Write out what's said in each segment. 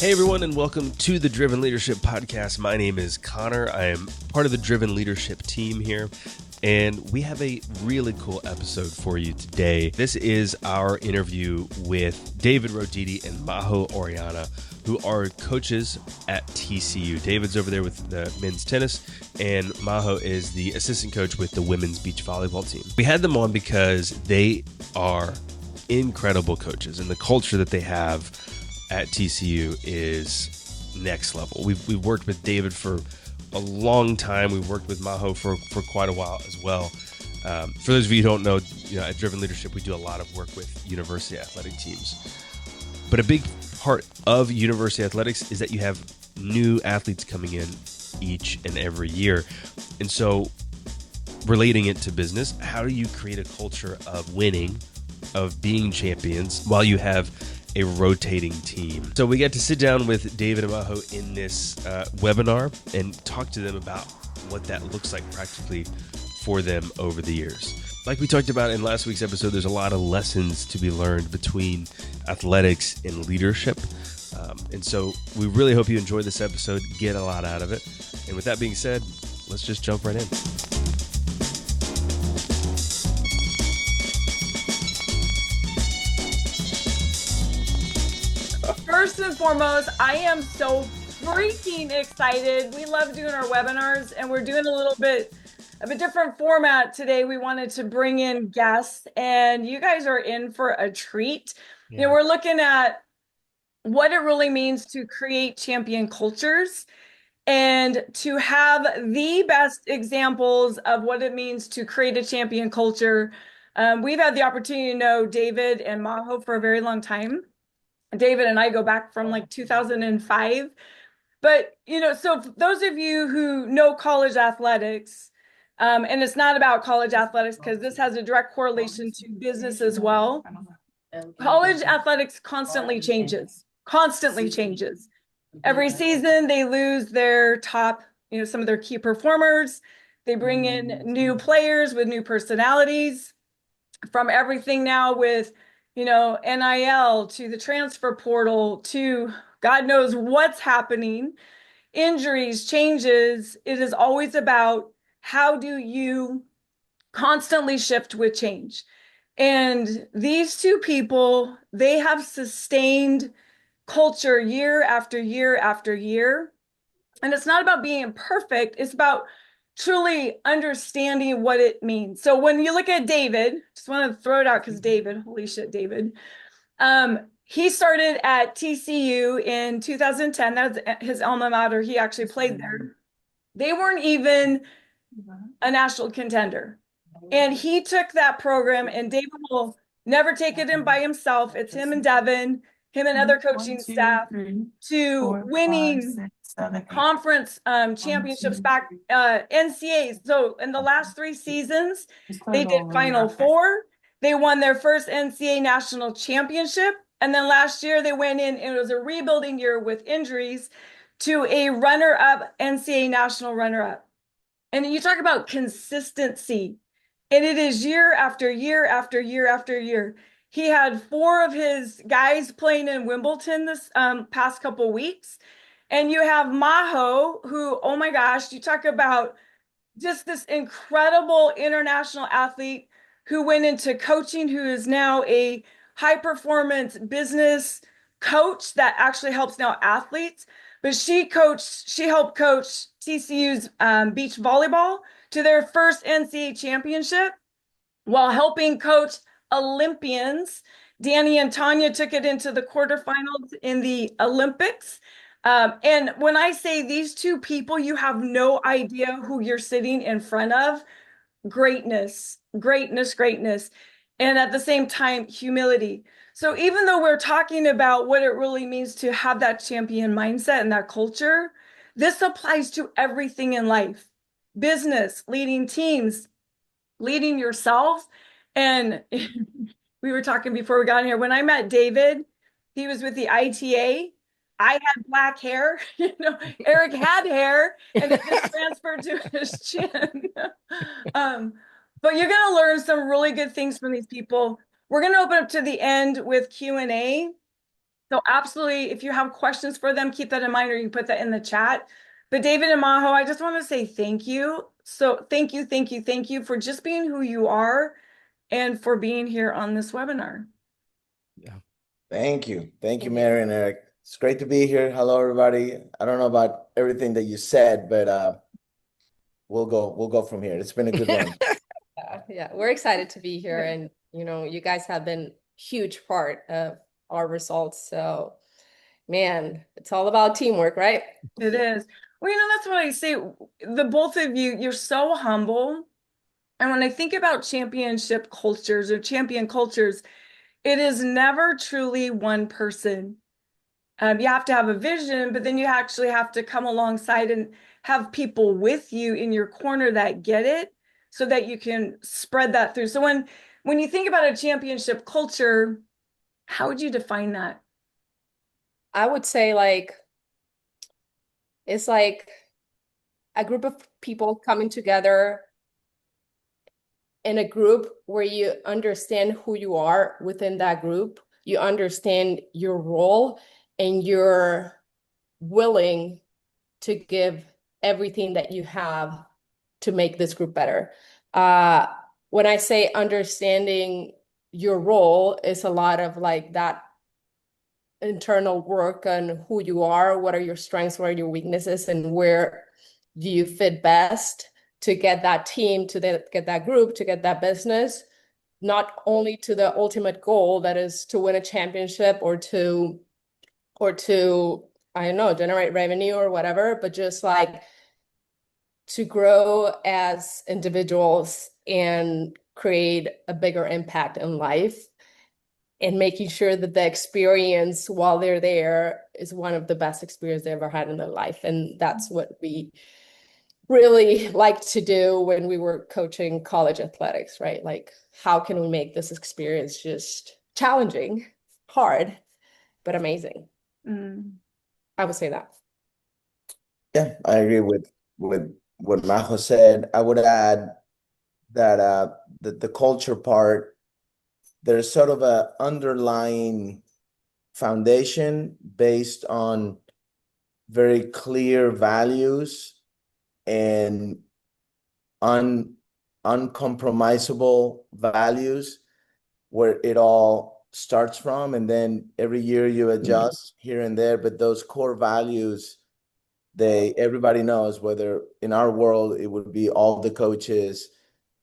Hey everyone, and welcome to the Driven Leadership Podcast. My name is Connor. I am part of the Driven Leadership team here, and we have a really cool episode for you today. This is our interview with David Roditi and Majo Orellana, who are coaches at TCU. David's over there with the men's tennis, and Majo is the assistant coach with the women's beach volleyball team. We had them on because they are incredible coaches, and the culture that they have at TCU is next level. We've worked with David for a long time. We've worked with Majo for quite a while as well. For those of you who don't know, at Driven Leadership, we do a lot of work with university athletic teams. But a big part of university athletics is that you have new athletes coming in each and every year. And so relating it to business, how do you create a culture of winning, of being champions, while you have a rotating team? So we get to sit down with David and Majo in this webinar and talk to them about what that looks like practically for them over the years. Like we talked about in last week's episode, there's a lot of lessons to be learned between athletics and leadership. And so we really hope you enjoy this episode, get a lot out of it. And with that being said, let's just jump right in. First and foremost, I am so freaking excited. We love doing our webinars, and we're doing a little bit of a different format today. We wanted to bring in guests, and you guys are in for a treat. Yeah. We're looking at what it really means to create champion cultures and to have the best examples of what it means to create a champion culture. We've had the opportunity to know David and Majo for a very long time. David and I go back from like 2005. But, so for those of you who know college athletics, and it's not about college athletics because this has a direct correlation to business as well. College athletics constantly changes. Every season they lose their top, some of their key performers. They bring in new players with new personalities, from everything now with NIL to the transfer portal to God knows what's happening, injuries, changes. It is always about how do you constantly shift with change. And these two people, they have sustained culture year after year after year. And it's not about being perfect. It's about truly understanding what it means. So when you look at David, just want to throw it out because David, holy shit, David. He started at TCU in 2010. That's his alma mater. He actually played there. They weren't even a national contender. And he took that program, and David will never take it in by himself. It's him and Devin, him and other coaching staff, to winning conference championships back, NCAAs. So in the last 3 seasons, they did Final Four. They won their first NCAA national championship. And then last year they went in, and it was a rebuilding year with injuries, to a runner-up, NCAA national runner-up. And you talk about consistency, and it is year after year after year after year. He had 4 of his guys playing in Wimbledon this past couple weeks. And you have Majo, who, oh my gosh, you talk about just this incredible international athlete who went into coaching, who is now a high-performance business coach that actually helps now athletes. But she helped coach TCU's beach volleyball to their first NCAA championship while helping coach Olympians. Danny and Tanya took it into the quarterfinals in the Olympics. And when I say these two people, you have no idea who you're sitting in front of. Greatness. And at the same time, humility. So even though we're talking about what it really means to have that champion mindset and that culture, this applies to everything in life. Business, leading teams, leading yourself. And we were talking before we got in here. When I met David, he was with the ITA. I had black hair. Eric had hair, and it just transferred to his chin. But you're going to learn some really good things from these people. We're going to open up to the end with Q&A. So absolutely, if you have questions for them, keep that in mind, or you can put that in the chat. But David and Majo, I just want to say thank you. So thank you, thank you, thank you for just being who you are and for being here on this webinar. Yeah. Thank you. Thank you, Thank you. Mary and Eric. It's great to be here. Hello, everybody. I don't know about everything that you said, but we'll go from here. It's been a good run. Yeah, we're excited to be here, and you guys have been huge part of our results. So, man, it's all about teamwork, right? It is. Well, that's what I say. The both of you, you're so humble. And when I think about championship cultures or champion cultures, it is never truly one person. You have to have a vision, but then you actually have to come alongside and have people with you in your corner that get it so that you can spread that through. So when you think about a championship culture, how would you define that? I would say it's like a group of people coming together in a group where you understand who you are within that group, you understand your role, and you're willing to give everything that you have to make this group better. When I say understanding your role, it's a lot of that internal work on who you are, what are your strengths, what are your weaknesses, and where do you fit best to get that team, get that group, to get that business, not only to the ultimate goal that is to win a championship or to I don't know, generate revenue or whatever, but just to grow as individuals and create a bigger impact in life, and making sure that the experience while they're there is one of the best experiences they ever had in their life. And that's what we really liked to do when we were coaching college athletics, right? How can we make this experience just challenging, hard, but amazing? I would say that. Yeah, I agree with what Majo said. I would add that the culture part, there's sort of a underlying foundation based on very clear values and uncompromisable values where it all starts from, and then every year you adjust here and there, but those core values, everybody knows, whether in our world it would be all the coaches,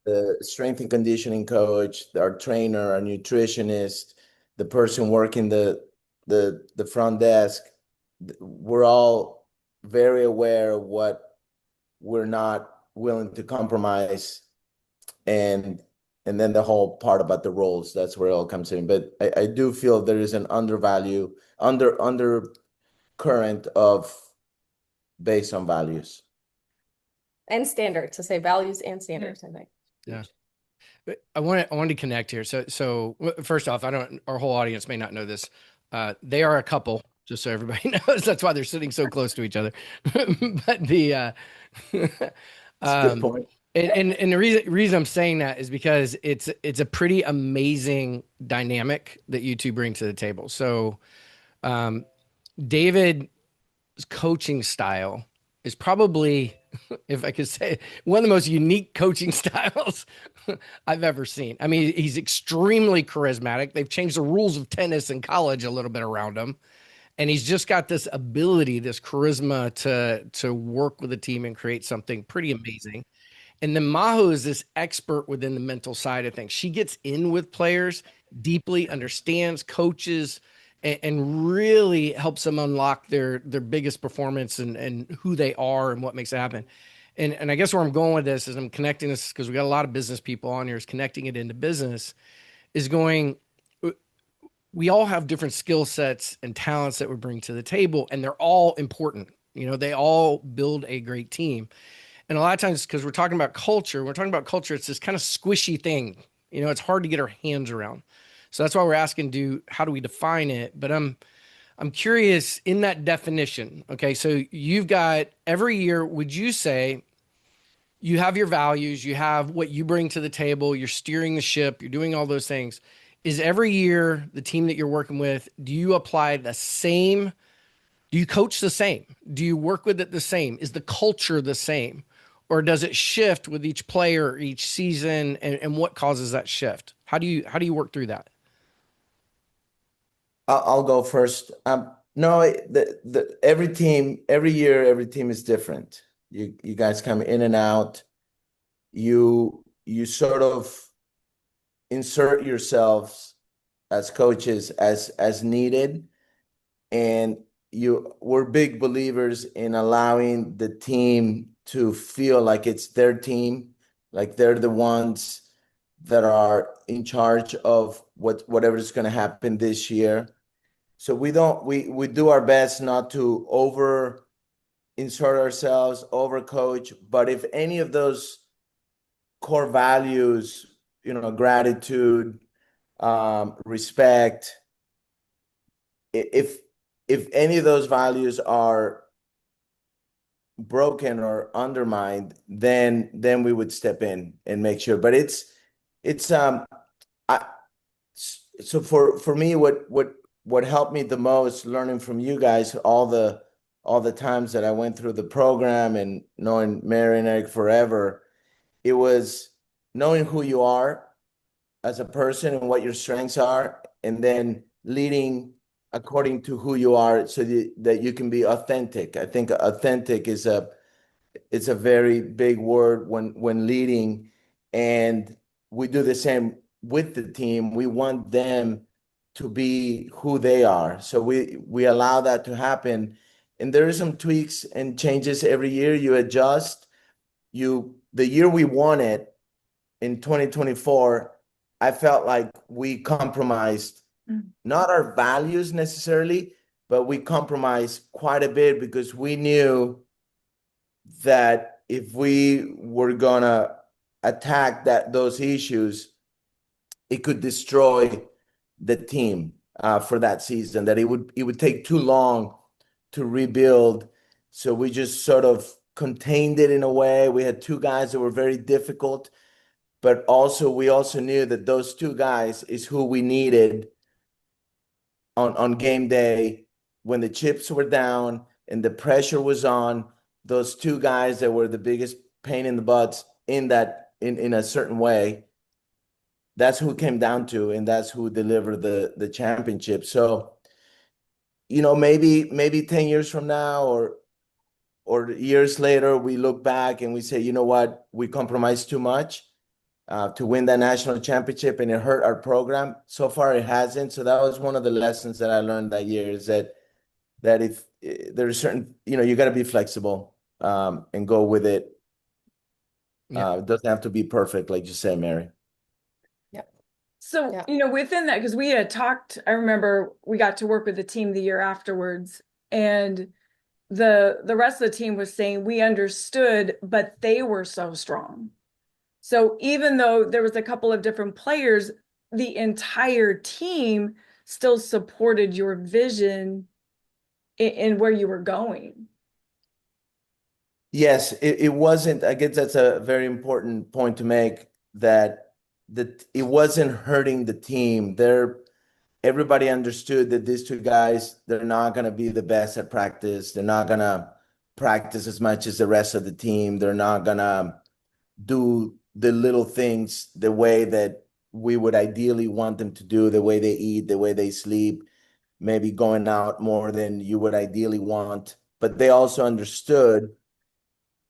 the strength and conditioning coach, our trainer, our nutritionist, the person working the front desk. We're all very aware of what we're not willing to compromise, and then the whole part about the roles, that's where it all comes in. But I do feel there is an undercurrent of based on values and standards. To say values and standards, I think. Yeah. I wanted to connect here. So first off, our whole audience may not know this. They are a couple, just so everybody knows. That's why they're sitting so close to each other. But the good point. And the reason I'm saying that is because it's a pretty amazing dynamic that you two bring to the table. So David's coaching style is probably, if I could say, one of the most unique coaching styles I've ever seen. I mean, he's extremely charismatic. They've changed the rules of tennis in college a little bit around him. And he's just got this ability, this charisma to work with a team and create something pretty amazing. And then Majo is this expert within the mental side of things. She gets in with players, deeply understands, coaches, and really helps them unlock their biggest performance and who they are and what makes it happen. And I guess where I'm going with this is I'm connecting this because we got a lot of business people on here, is connecting it into business, is going, we all have different skill sets and talents that we bring to the table, and they're all important. They all build a great team. And a lot of times, because we're talking about culture, it's this kind of squishy thing. It's hard to get our hands around. So that's why we're asking, how do we define it? But I'm curious in that definition. Okay, so you've got every year, would you say you have your values, you have what you bring to the table, you're steering the ship, you're doing all those things. is every year the team that you're working with, do you apply the same? Do you coach the same? Do you work with it the same? Is the culture the same? Or does it shift with each player each season? And what causes that shift? How do you work through that? I'll go first. No, every team, every year, every team is different. You guys come in and out. You sort of insert yourselves as coaches as needed, and we're big believers in allowing the team to feel like it's their team, like they're the ones that are in charge of whatever's going to happen this year. So we do our best not to over insert ourselves, over coach, but if any of those core values, gratitude, respect, if any of those values are broken or undermined, then we would step in and make sure. But so for me, what helped me the most, learning from you guys, all the times that I went through the program and knowing Mary and Eric forever, it was knowing who you are as a person and what your strengths are, and then leading according to who you are, so that you can be authentic. I think authentic is it's a very big word when leading, and we do the same with the team. We want them to be who they are, so we allow that to happen. And there are some tweaks and changes every year. You adjust. The year we won it in 2024, I felt like we compromised, not our values necessarily, but we compromised quite a bit, because we knew that if we were gonna attack those issues, it could destroy the team for that season, that it would take too long to rebuild. So we just sort of contained it in a way. We had two guys that were very difficult, but we also knew that those two guys is who we needed on game day, when the chips were down and the pressure was on. Those two guys that were the biggest pain in the butts in a certain way, that's who it came down to, and that's who delivered the championship. So, maybe 10 years from now or years later, we look back and we say, you know what, we compromised too much to win that national championship, and it hurt our program. So far, it hasn't. So that was one of the lessons that I learned that year, is that if there's certain, you got to be flexible and go with it. It doesn't have to be perfect, like you said, Mary. Yeah. So, within that, because we had talked, I remember we got to work with the team the year afterwards, and the rest of the team was saying we understood, but they were so strong. So even though there was a couple of different players, the entire team still supported your vision in where you were going. Yes, it wasn't. I guess that's a very important point to make, that it wasn't hurting the team. Everybody understood that these two guys, they're not going to be the best at practice. They're not going to practice as much as the rest of the team. They're not going to do the little things the way that we would ideally want them to do, the way they eat, the way they sleep, maybe going out more than you would ideally want. But they also understood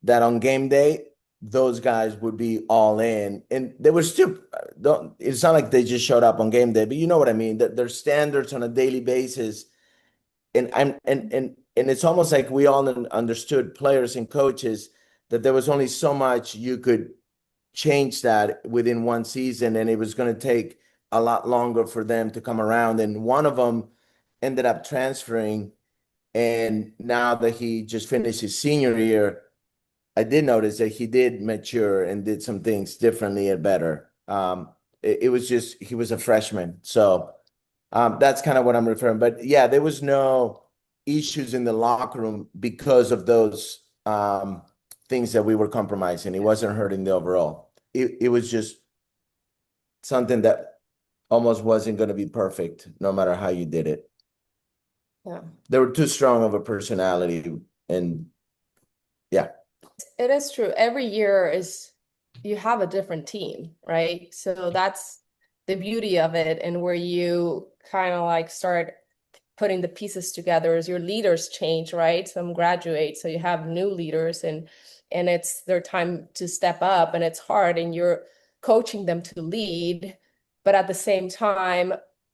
that on game day, those guys would be all in, and they were still, it's not like they just showed up on game day, but you know what I mean, that their standards on a daily basis. And it's almost like we all understood, players and coaches, that there was only so much you could change that within one season, and it was going to take a lot longer for them to come around. And one of them ended up transferring, and now that he just finished his senior year, I did notice that he did mature and did some things differently and better. It was just, he was a freshman, so that's kind of what I'm referring. But yeah, there was no issues in the locker room because of those things that we were compromising. It wasn't hurting the overall. It was just something that almost wasn't going to be perfect no matter how you did it. Yeah. They were too strong of a personality, and yeah. It is true. Every year is you have a different team, right? So that's the beauty of it, and where you kind of like start putting the pieces together as your leaders change, right? Some graduate, so you have new leaders, and it's their time to step up, and it's hard, and you're coaching them to lead, but at the same time,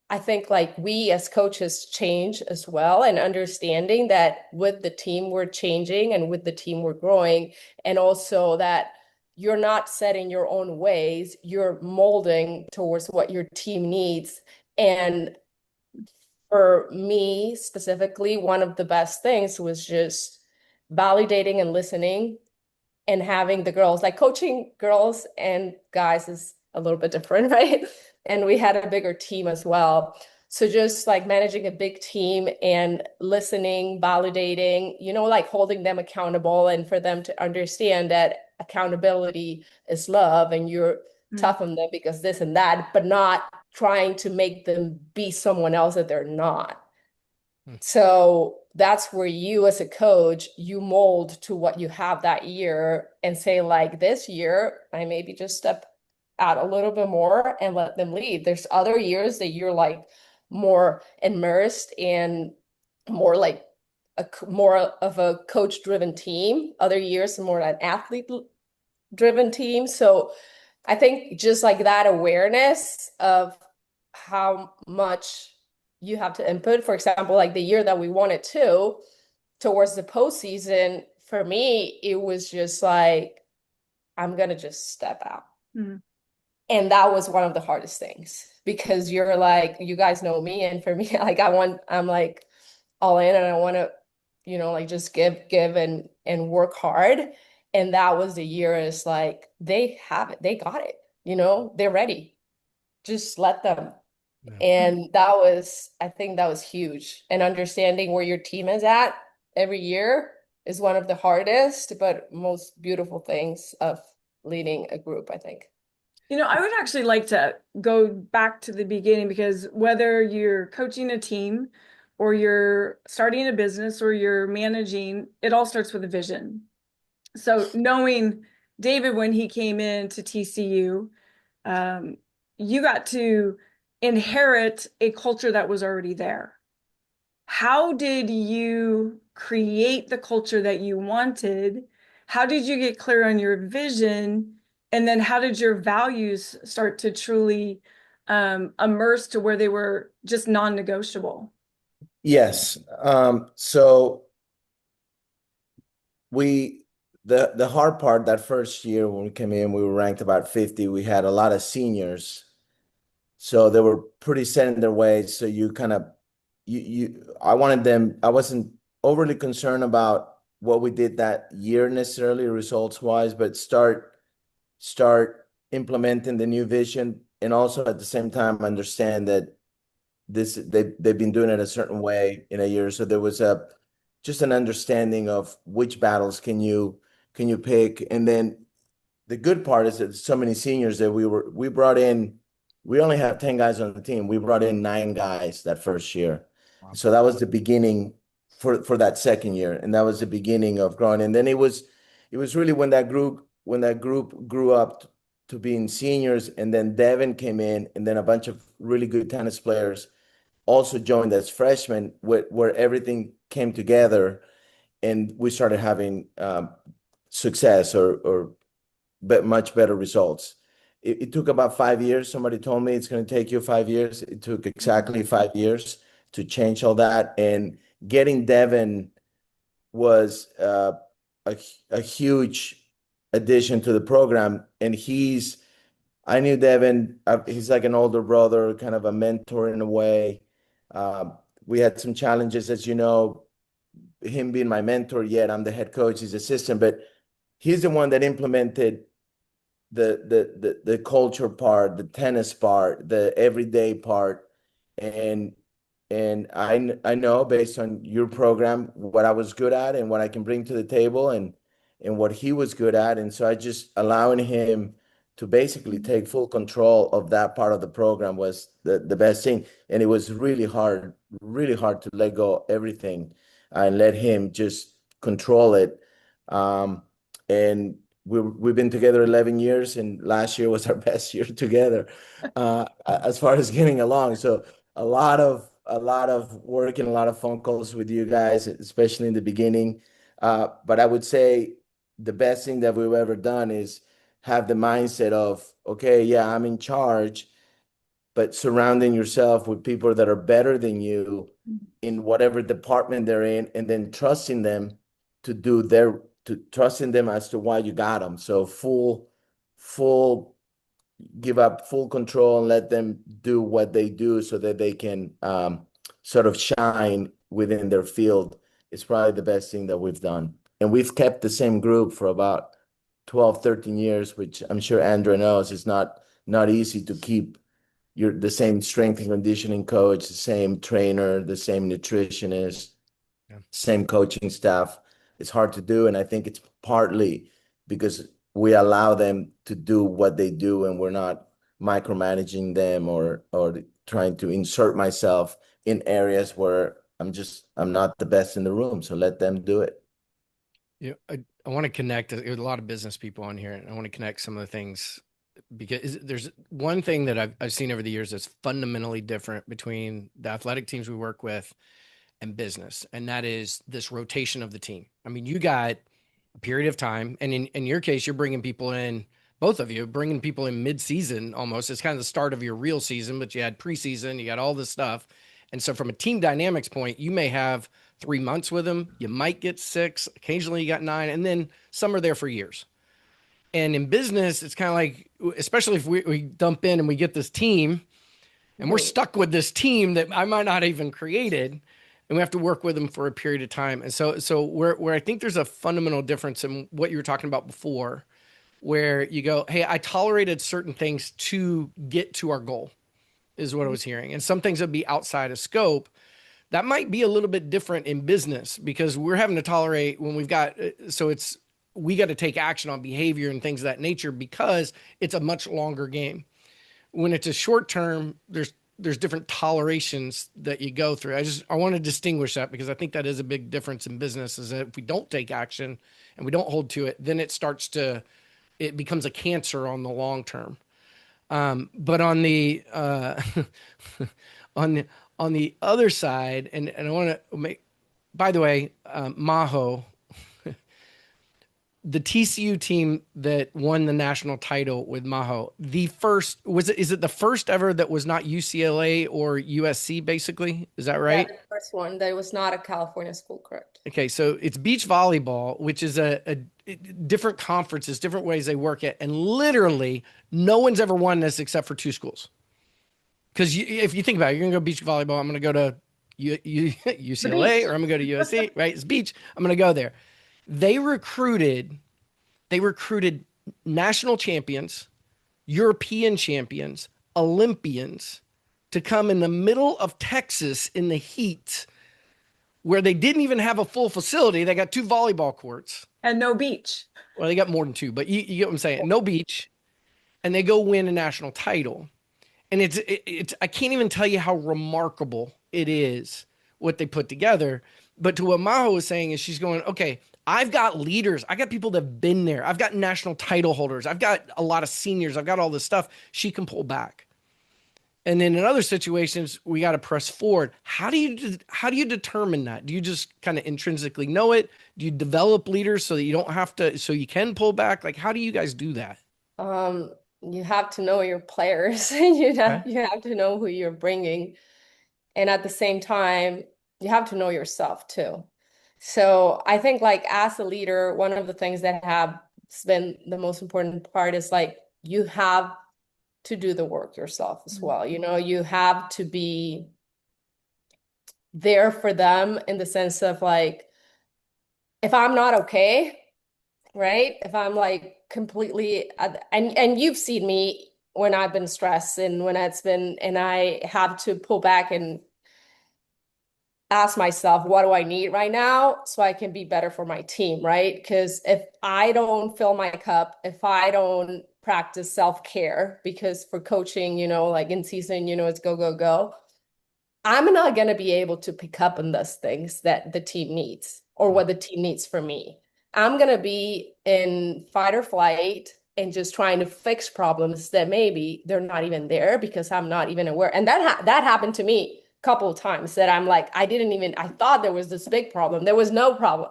I think like we as coaches change as well, and understanding that with the team we're changing and with the team we're growing, and also that you're not setting your own ways, you're molding towards what your team needs. And for me specifically, one of the best things was just validating and listening, and having the girls, like coaching girls and guys is a little bit different, right? And we had a bigger team as well. So just like managing a big team and listening, validating, like holding them accountable, and for them to understand that accountability is love, and you're tough on them because this and that, but not trying to make them be someone else that they're not. So that's where you as a coach, you mold to what you have that year, and say like, this year, I maybe just step out a little bit more and let them lead. There's other years that you're like more immersed and more like more of a coach driven team. Other years more an athlete driven team. So I think just like that awareness of how much you have to input. For example, like the year that we won it too, towards the postseason, for me, it was just like, I'm gonna just step out. Mm-hmm. And that was one of the hardest things, because you're like, you guys know me, and for me, like I'm like all in, and I want to, like just give and work hard. And that was the year, is like, they have it, they got it, they're ready. Just let them. Yeah. And I think that was huge. And understanding where your team is at every year is one of the hardest but most beautiful things of leading a group, I think. I would actually like to go back to the beginning, because whether you're coaching a team or you're starting a business or you're managing, it all starts with a vision. So knowing David, when he came into TCU, you got to inherit a culture that was already there. How did you create the culture that you wanted? How did you get clear on your vision? And then how did your values start to truly immerse to where they were just non-negotiable? Yes. So the hard part, that first year when we came in, we were ranked about 50. We had a lot of seniors, so they were pretty set in their ways. So you kind of I wanted them. I wasn't overly concerned about what we did that year necessarily, results wise, but start implementing the new vision, and also at the same time understand that they've been doing it a certain way in a year. So there was just an understanding of which battles can you pick. And then the good part is that so many seniors that we brought in. We only have 10 guys on the team. We brought in 9 guys that first year. Wow. So that was the beginning for that second year, and that was the beginning of growing. And then it was really when that group grew up to being seniors, and then Devin came in, and then a bunch of really good tennis players also joined as freshmen, where everything came together, and we started having success or much better results. It took about 5 years. Somebody told me it's going to take you 5 years. It took exactly 5 years to change all that. And getting Devin was a huge addition to the program. And I knew Devin. He's like an older brother, kind of a mentor in a way. We had some challenges, as you know, him being my mentor, yet I'm the head coach, his assistant, but he's the one that implemented the culture part, the tennis part, the everyday part. And I know, based on your program, what I was good at and what I can bring to the table, and what he was good at. And so I just allowing him to basically take full control of that part of the program was the best thing. And it was really hard to let go everything and let him just control it. And we've been together 11 years, and last year was our best year together as far as getting along. So a lot of work and a lot of phone calls with you guys, especially in the beginning. But I would say the best thing that we've ever done is have the mindset of, okay, yeah, I'm in charge, but surrounding yourself with people that are better than you in whatever department they're in, and then trusting them trusting them as to why you got them. So give up full control and let them do what they do so that they can sort of shine within their field. It's probably the best thing that we've done. And we've kept the same group for about 12, 13 years, which I'm sure Andrea knows is not easy to keep the same strength and conditioning coach, the same trainer, the same nutritionist, same coaching staff. It's hard to do. And I think it's partly because we allow them to do what they do, and we're not micromanaging them or trying to insert myself in areas where I'm not the best in the room. So let them do it. Yeah, I want to connect. There's a lot of business people on here, and I want to connect some of the things, because there's one thing that I've seen over the years that's fundamentally different between the athletic teams we work with and business, and that is this rotation of the team. I mean, you got a period of time, and in your case, you're bringing people in, both of you bringing people in mid-season almost. It's kind of the start of your real season, but you had preseason, you got all this stuff. And so from a team dynamics point, you may have 3 months with them. You might get 6. Occasionally you got 9, and then some are there for years. And in business, it's kind of like, especially if we dump in and we get this team and we're stuck with this team that I might not even created, and we have to work with them for a period of time. And so where I think there's a fundamental difference in what you were talking about before, where you go, hey, I tolerated certain things to get to our goal, is what I was hearing. And some things would be outside of scope. That might be a little bit different in business, because we're having to tolerate when we've got, we got to take action on behavior and things of that nature, because it's a much longer game. When it's a short term, there's different tolerations that you go through. I want to distinguish that, because I think that is a big difference in business, is that if we don't take action and we don't hold to it, then it becomes a cancer on the long term. But on the on the other side, and I want to make, by the way, Majo, the TCU team that won the national title with Majo, is it the first ever that was not UCLA or USC, basically? Is that right? Yeah, the first one that was not a California school, correct? Okay, so it's beach volleyball, which is a different conferences, different ways they work it, and literally no one's ever won this except for 2 schools. Because if you think about it, you're gonna go beach volleyball, I'm gonna go to UCLA, or I'm gonna go to USC, right? It's beach. I'm gonna go there. They recruited national champions, European champions, Olympians to come in the middle of Texas in the heat, where they didn't even have a full facility. They got 2 volleyball courts. And no beach. Well, they got more than 2, but you get what I'm saying. No beach. And they go win a national title. And it's I can't even tell you how remarkable it is what they put together. But to what Majo was saying is, she's going, okay, I've got leaders. I got people that have been there. I've got national title holders. I've got a lot of seniors. I've got all this stuff. She can pull back. And then in other situations, we got to press forward. How do you determine that? Do you just kind of intrinsically know it? Do you develop leaders so that you don't have to, so you can pull back? Like, how do you guys do that? You have to know your players. You have to know who you're bringing. And at the same time, you have to know yourself too. So I think, like, as a leader, one of the things that have been the most important part is, like, you have to do the work yourself as well. You know, you have to be there for them in the sense of, like, if I'm not okay, right? If I'm like completely, and you've seen me when I've been stressed and when and I have to pull back and ask myself, what do I need right now so I can be better for my team, right? Because if I don't fill my cup, if I don't practice self-care, because for coaching, like in season, it's go, go, go. I'm not going to be able to pick up on those things that the team needs or what the team needs from me. I'm going to be in fight or flight and just trying to fix problems that maybe they're not even there because I'm not even aware. And that happened to me a couple of times, that I'm like, I thought there was this big problem. There was no problem.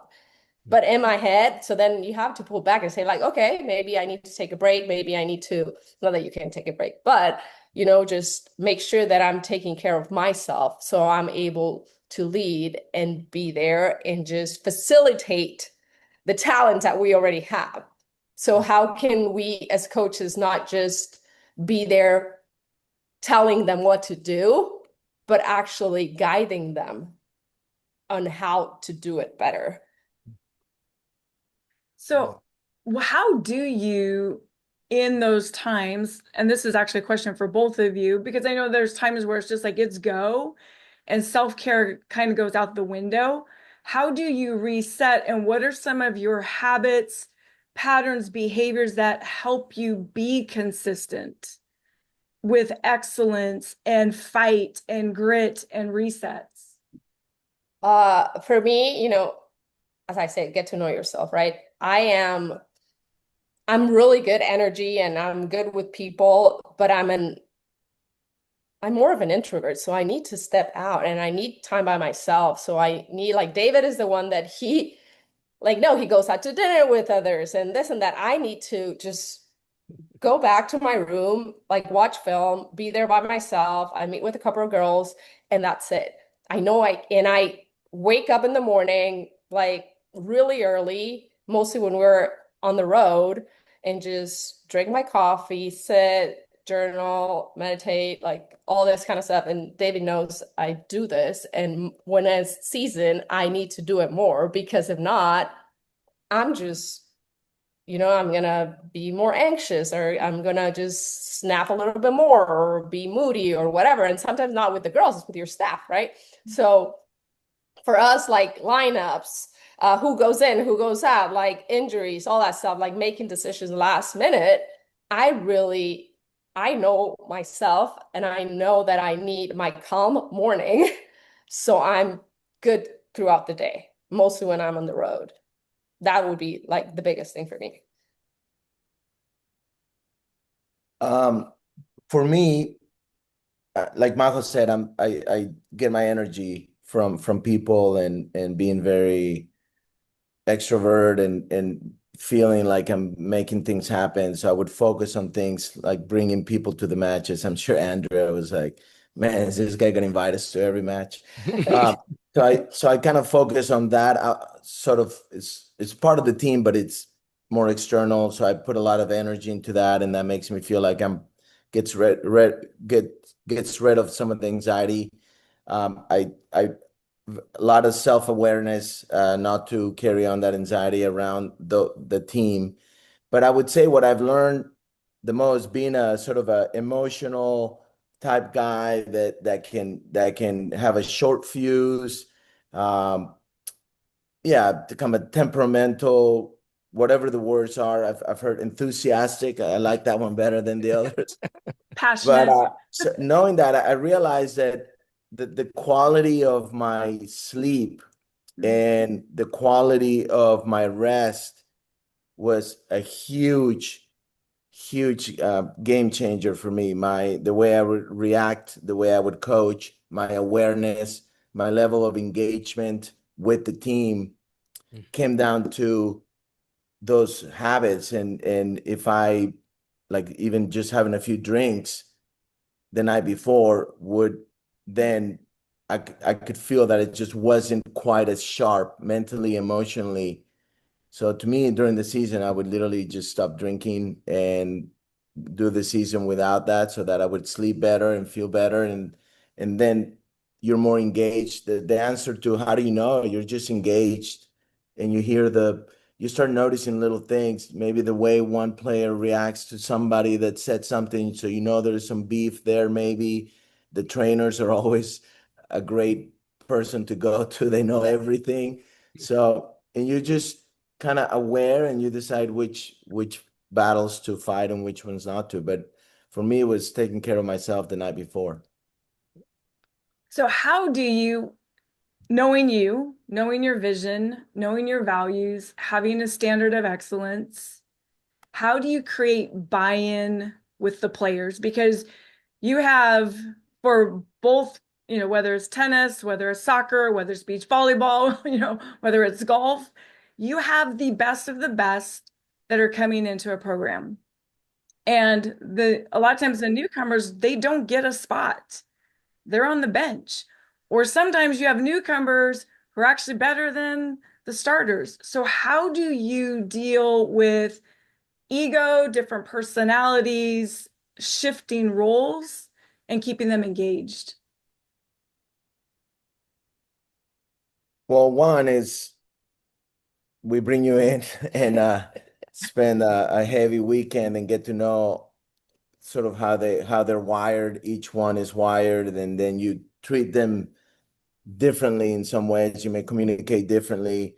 But in my head, so then you have to pull back and say, like, okay, maybe I need to take a break. Maybe I need to, not that you can't take a break, but just make sure that I'm taking care of myself so I'm able to lead and be there and just facilitate the talent that we already have. So how can we as coaches not just be there telling them what to do, but actually guiding them on how to do it better? So how do you, in those times, and this is actually a question for both of you, because I know there's times where it's just like it's go and self-care kind of goes out the window. How do you reset, and what are some of your habits, patterns, behaviors that help you be consistent with excellence and fight and grit and resets? For me, as I say, get to know yourself, right? I'm really good energy and I'm good with people, but I'm more of an introvert. So I need to step out and I need time by myself. So I need, like, David is the one that he goes out to dinner with others and this and that. I need to just go back to my room, like watch film, be there by myself. I meet with a couple of girls and that's it. I wake up in the morning, like really early, mostly when we're on the road, and just drink my coffee, sit, journal, meditate, like all this kind of stuff. And David knows I do this. And when it's season, I need to do it more, because if not, I'm just, I'm going to be more anxious, or I'm going to just snap a little bit more or be moody or whatever. And sometimes not with the girls, it's with your staff, right? So for us, like lineups, who goes in, who goes out, like injuries, all that stuff, like making decisions last minute, I know myself and I know that I need my calm morning. So I'm good throughout the day, mostly when I'm on the road. That would be like the biggest thing for me. For me, like Majo said, I get my energy from people and being very extrovert and feeling like I'm making things happen. So I would focus on things like bringing people to the matches. I'm sure Andrea was like, man, is this guy gonna invite us to every match? So I kind of focus on that. Sort of it's part of the team, but it's more external. So I put a lot of energy into that, and that makes me feel like gets rid of some of the anxiety. I a lot of self-awareness, not to carry on that anxiety around the team. But I would say what I've learned the most, being a sort of a emotional type guy that can have a short fuse, to come a temperamental, whatever the words are. I've heard enthusiastic. I like that one better than the others. Passionate. But so knowing that, I realized that the quality of my sleep and the quality of my rest was a huge game changer for me. The way I would react, the way I would coach, my awareness, my level of engagement with the team came down to those habits. And if I, like, even just having a few drinks the night before, then I could feel that it just wasn't quite as sharp mentally, emotionally. So to me, during the season, I would literally just stop drinking and do the season without that, so that I would sleep better and feel better. And then you're more engaged. The answer to how do you know, you're just engaged, and you start noticing little things, maybe the way one player reacts to somebody that said something. So there's some beef there. Maybe the trainers are always a great person to go to. They know everything. So, and you're just kind of aware, and you decide which battles to fight and which ones not to. But for me, it was taking care of myself the night before. So how do you, knowing your vision, knowing your values, having a standard of excellence, how do you create buy-in with the players? Because you have, for both, whether it's tennis, whether it's soccer, whether it's beach volleyball, whether it's golf, you have the best of the best that are coming into a program. And a lot of times the newcomers, they don't get a spot. They're on the bench. Or sometimes you have newcomers who are actually better than the starters. So how do you deal with ego, different personalities, shifting roles, and keeping them engaged? Well, one is we bring you in and spend a heavy weekend and get to know sort of how they're wired. Each one is wired, and then you treat them differently in some ways. You may communicate differently.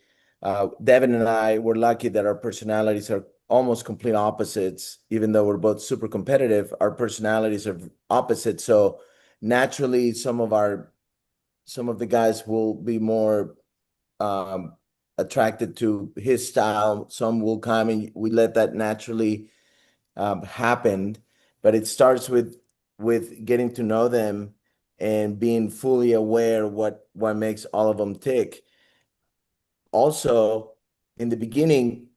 Devin and I were lucky that our personalities are almost complete opposites. Even though we're both super competitive, our personalities are opposite. So naturally, some of the guys will be more attracted to his style. Some will come, and we let that naturally happen. But it starts with getting to know them and being fully aware what makes all of them tick. Also, in the beginning,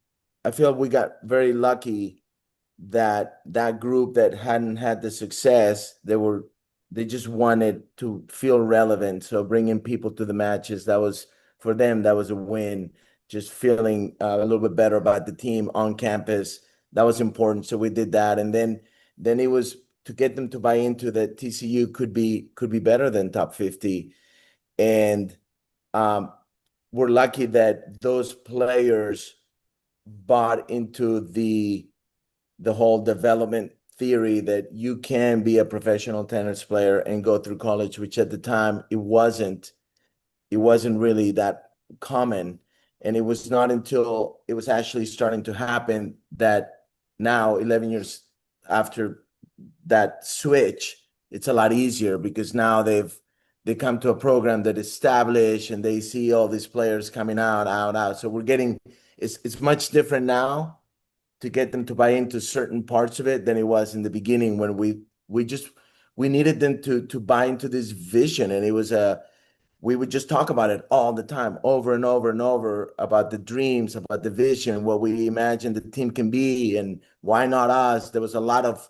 I feel we got very lucky that group that hadn't had the success, they just wanted to feel relevant. So bringing people to the matches, that was for them, that was a win. Just feeling a little bit better about the team on campus, that was important. So we did that, and then it was to get them to buy into that TCU could be better than top 50, and we're lucky that those players bought into the whole development theory that you can be a professional tennis player and go through college, which at the time it wasn't really that common. And it was not until it was actually starting to happen that now, 11 years after that switch, it's a lot easier because now they come to a program that is established and they see all these players coming out. So it's much different now to get them to buy into certain parts of it than it was in the beginning when we needed them to buy into this vision. And we would just talk about it all the time, over and over and over, about the dreams, about the vision, what we imagine the team can be, and why not us. There was a lot of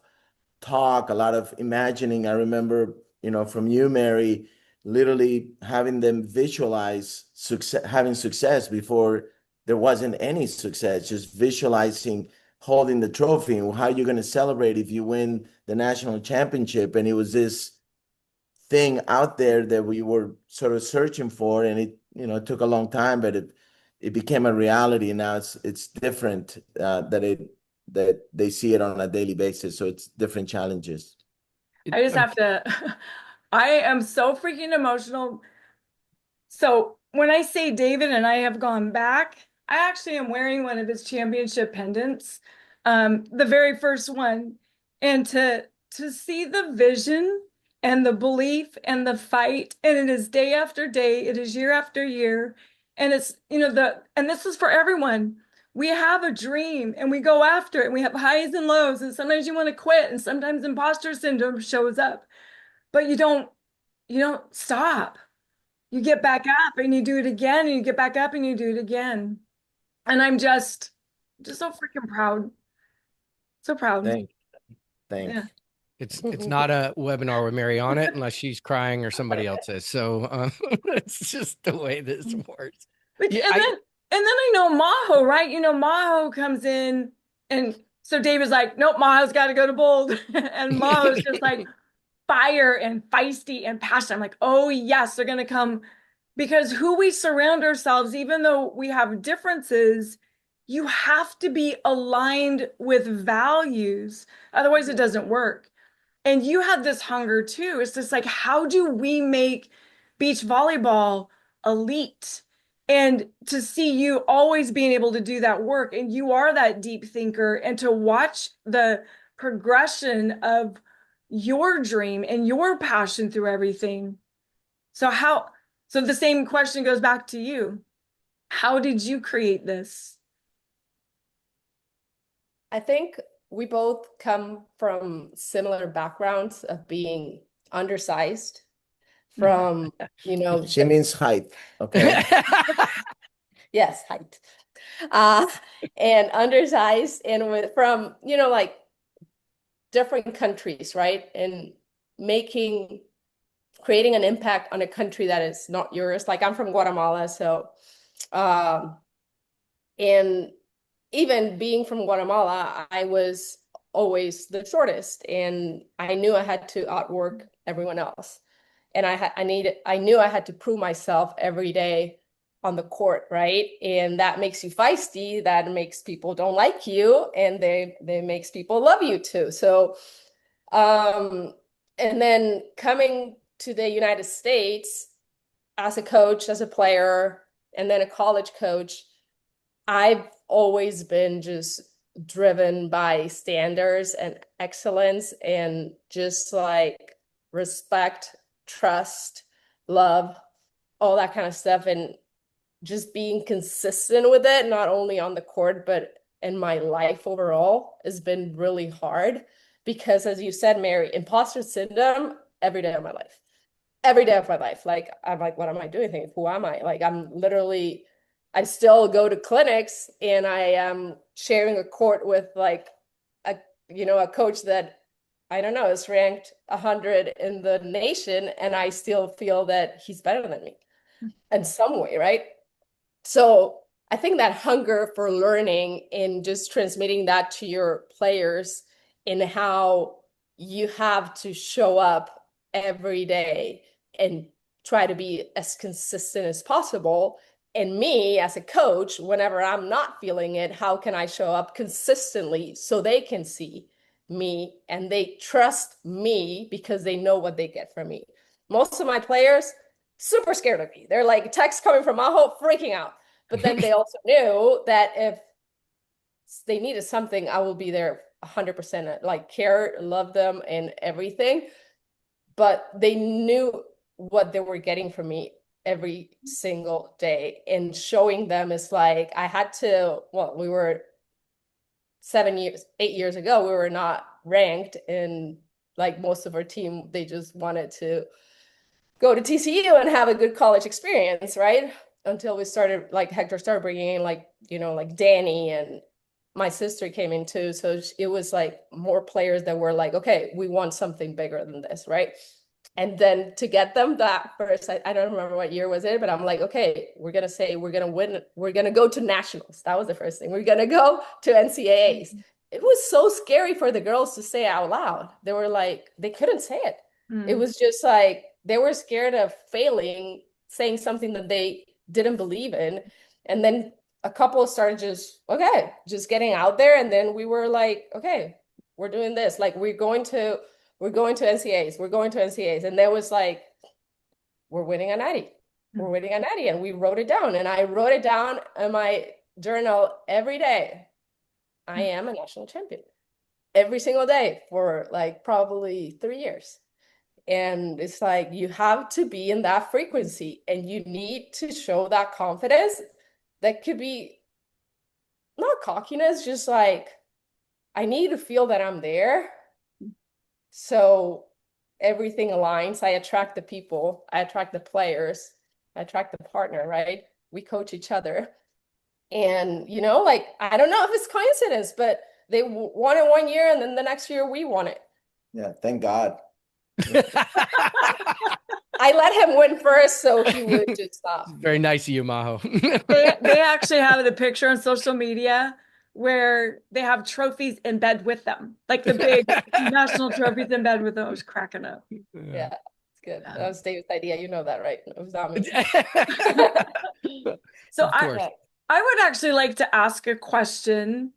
talk, a lot of imagining. I remember, from you, Mary, literally having them visualize having success before there wasn't any success, just visualizing holding the trophy and how you're going to celebrate if you win the national championship. And it was this thing out there that we were sort of searching for, and it took a long time, but it became a reality. Now it's different, that they see it on a daily basis. So it's different challenges. I just have to, I am so freaking emotional. So when I say David and I have gone back, I actually am wearing one of his championship pendants, the very first one, and to see the vision and the belief and the fight, and it is day after day, it is year after year, and it's and this is for everyone. We have a dream and we go after it, and we have highs and lows, and sometimes you want to quit, and sometimes imposter syndrome shows up, but you don't stop. You get back up and you do it again, and you get back up and you do it again. And I'm just so freaking proud. So proud. Thanks. Yeah. It's not a webinar with Mary on it unless she's crying or somebody else is. So it's just the way this works. But, Yeah, and then I know Majo, right? Majo comes in, and so David's like, nope, Majo's got to go to Bold. And Majo's just like fire and feisty and passionate. I'm like, oh yes, they're going to come, because who we surround ourselves, even though we have differences, you have to be aligned with values. Otherwise, it doesn't work. And you have this hunger too. It's just like, how do we make beach volleyball elite? And to see you always being able to do that work, and you are that deep thinker, and to watch the progression of your dream and your passion through everything. So the same question goes back to you. How did you create this? I think we both come from similar backgrounds of being undersized from, She means height. Okay. yes, height. And undersized and from, like different countries, right? And creating an impact on a country that is not yours. Like I'm from Guatemala, so and even being from Guatemala, I was always the shortest, and I knew I had to outwork everyone else. And I knew I had to prove myself every day on the court, right? And that makes you feisty, that makes people don't like you, and they makes people love you too. So and then coming to the United States as a coach, as a player, and then a college coach, I've always been just driven by standards and excellence and just like respect, trust, love, all that kind of stuff. And just being consistent with it, not only on the court, but in my life overall, has been really hard. Because as you said, Mary, imposter syndrome every day of my life. Every day of my life. Like, I'm like, what am I doing? Who am I? Like, I still go to clinics and I am sharing a court with like a coach that I don't know is ranked 100 in the nation, and I still feel that he's better than me in some way, right? So I think that hunger for learning and just transmitting that to your players in how you have to show up every day and try to be as consistent as possible. And me as a coach, whenever I'm not feeling it, how can I show up consistently so they can see me and they trust me because they know what they get from me. Most of my players, super scared of me. They're like, text coming from Majo, freaking out. But then they also knew that if they needed something, I will be there 100%, like care, love them and everything. But they knew what they were getting from me every single day, and showing them is like, I had to, we were 8 years ago, we were not ranked, and like most of our team, they just wanted to go to TCU and have a good college experience, right? Until we started, like Hector started bringing in like Danny, and my sister came in too. So it was like more players that were like, okay, we want something bigger than this, right? And then to get them that first, I don't remember what year was it, but I'm like, okay, we're going to say we're going to win. We're going to go to nationals. That was the first thing. We're going to go to NCAAs. It was so scary for the girls to say out loud. They were like, they couldn't say it. It was just like, they were scared of failing, saying something that they didn't believe in. And then a couple started just getting out there. And then we were like, okay, we're doing this. Like, we're going to NCAAs. We're going to NCAAs. And there was like, we're winning a natty. We're winning a natty. And we wrote it down. And I wrote it down in my journal every day. I am a national champion. Every single day for like probably 3 years. And it's like, you have to be in that frequency, and you need to show that confidence. That could be not cockiness, just like, I need to feel that I'm there. So everything aligns. I attract the people, I attract the players, I attract the partner, right? We coach each other. And, like, I don't know if it's coincidence, but they won it 1 year, and then the next year we won it. Yeah, thank God. I let him win first, so he would just stop. Very nice of you, Majo. They actually have the picture on social media where they have trophies in bed with them, like the big national trophies in bed with them. I was cracking up. Yeah, it's good. That was David's idea. You know that, right? It was not me. So I would actually like to ask a question,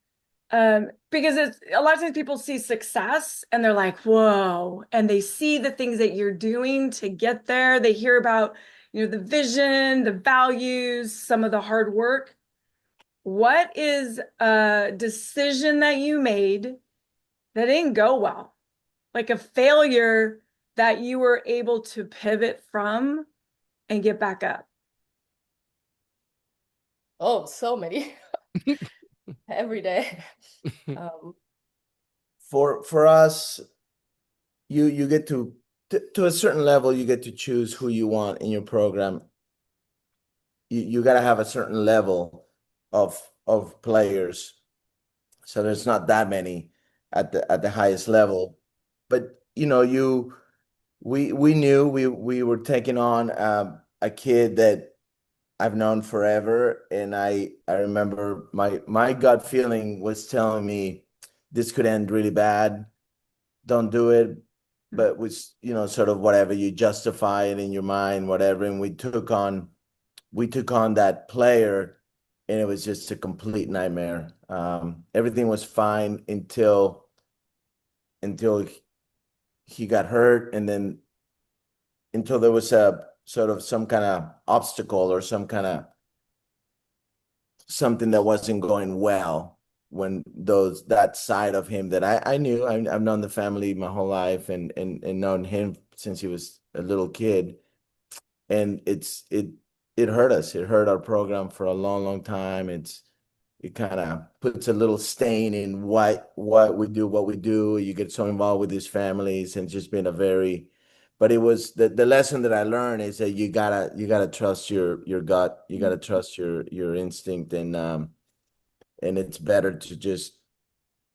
because it's a lot of times people see success and they're like, whoa, and they see the things that you're doing to get there. They hear about, the vision, the values, some of the hard work. What is a decision that you made that didn't go well? Like a failure that you were able to pivot from and get back up? Oh, so many. Every day. For us, you get to a certain level, you get to choose who you want in your program. You got to have a certain level of players, so there's not that many at the highest level. But we knew we were taking on a kid that I've known forever, and I remember my gut feeling was telling me this could end really bad. Don't do it. But was sort of whatever, you justify it in your mind, whatever. And we took on that player, and it was just a complete nightmare. Everything was fine until he got hurt, and then until there was a sort of some kind of obstacle or some kind of something that wasn't going well, when that side of him that I knew. I've known the family my whole life, and known him since he was a little kid. And it hurt us. It hurt our program for a long time. It kind of puts a little stain in what we do. You get so involved with these families, and just been but it was the lesson that I learned is that you gotta trust your gut. You gotta trust your instinct, and it's better to just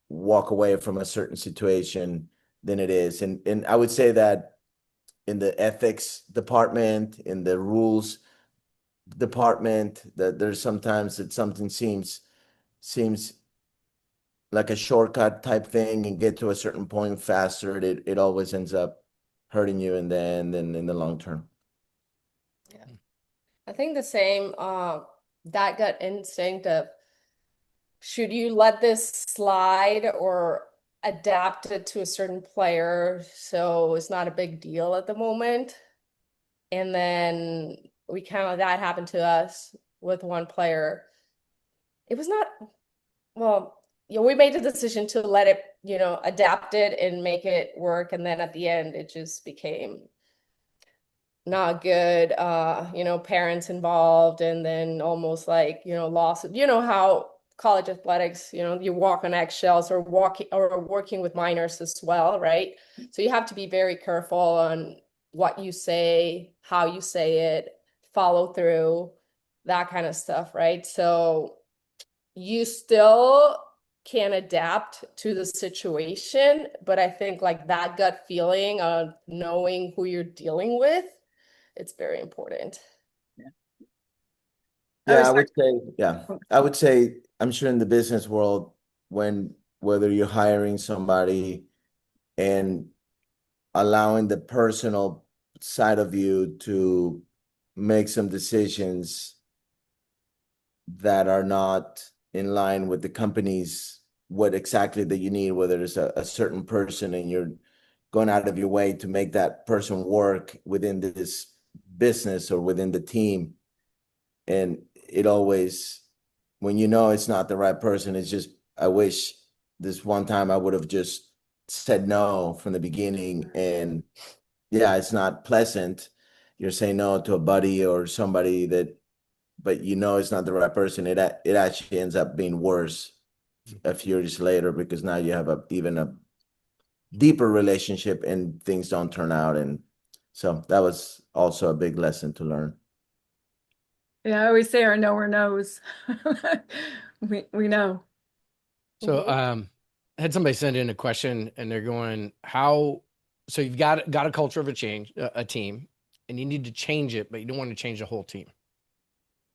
walk away from a certain situation than it is. And I would say that in the ethics department, in the rules department, that there's sometimes that something seems like a shortcut type thing and get to a certain point faster. It always ends up hurting you in the end and in the long term. Yeah. I think the same, that gut instinct of, should you let this slide or adapt it to a certain player so it's not a big deal at the moment? And then that happened to us with one player. It was not, well, we made the decision to let it, adapt it and make it work. And then at the end, it just became not good, parents involved, and then almost like, loss. You know how college athletics, you walk on eggshells, or working with minors as well, right? So you have to be very careful on what you say, how you say it, follow through, that kind of stuff, right? So you still can adapt to the situation, but I think like that gut feeling of knowing who you're dealing with, it's very important. I would say, I'm sure in the business world, whether you're hiring somebody and allowing the personal side of you to make some decisions that are not in line with the company's, what exactly that you need, whether it's a certain person and you're going out of your way to make that person work within this business or within the team. And it always, when it's not the right person, it's just, I wish this one time I would have just said no from the beginning. And yeah, it's not pleasant. You're saying no to a buddy or somebody but it's not the right person. It actually ends up being worse a few years later, because now you have even a deeper relationship and things don't turn out. And so that was also a big lesson to learn. Yeah, I always say our knower knows. we know. So I had somebody send in a question, and they're going, so you've got a culture of a team, and you need to change it, but you don't want to change the whole team.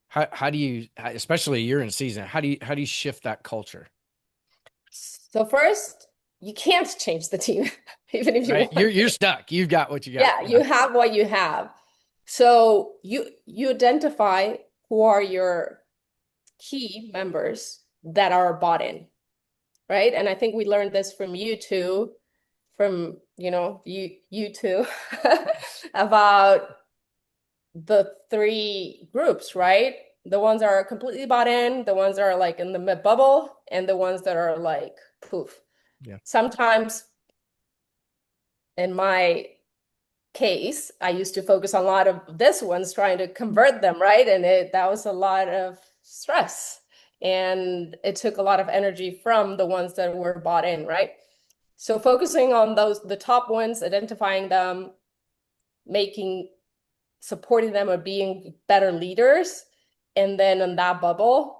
How do you, especially you're in season, how do you shift that culture? So first, you can't change the team, even if you want. You're stuck. You've got what you got. Yeah, you have what you have. So you identify who are your key members that are bought in, right? And I think we learned this from you too, you two, about the three groups, right? The ones that are completely bought in, the ones that are like in the mid bubble, and the ones that are like poof. Yeah. Sometimes in my case, I used to focus on a lot of this ones, trying to convert them, right? And that was a lot of stress. And it took a lot of energy from the ones that were bought in, right? So focusing on the top ones, identifying them, supporting them or being better leaders, and then on that bubble.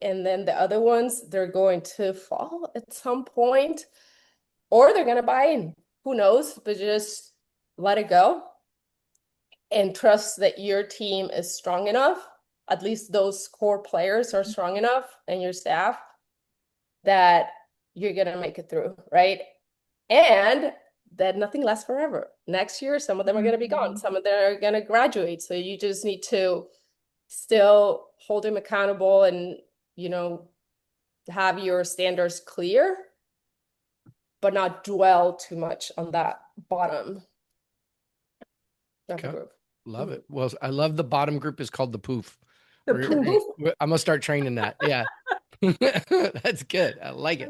And then the other ones, they're going to fall at some point, or they're going to buy in. Who knows? But just let it go and trust that your team is strong enough. At least those core players are strong enough, and your staff, that you're going to make it through, right? And that nothing lasts forever. Next year, some of them are going to be gone. Some of them are going to graduate. So you just need to still hold them accountable and, have your standards clear, but not dwell too much on that bottom of the group. Love it. Well, I love the bottom group is called the poof. The poof. I'm gonna start training that. Yeah. That's good. I like it.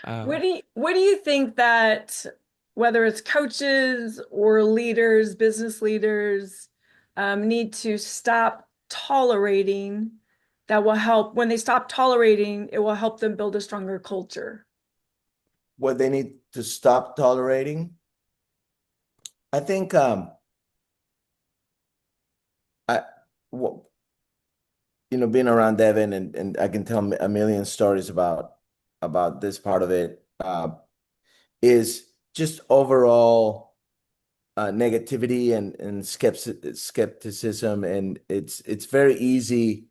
What do you think that, whether it's coaches or leaders, business leaders, need to stop tolerating, that will help? When they stop tolerating, it will help them build a stronger culture. What they need to stop tolerating, I think, being around Devin, and I can tell a million stories about this part of it, is just overall negativity and skepticism. And it's very easy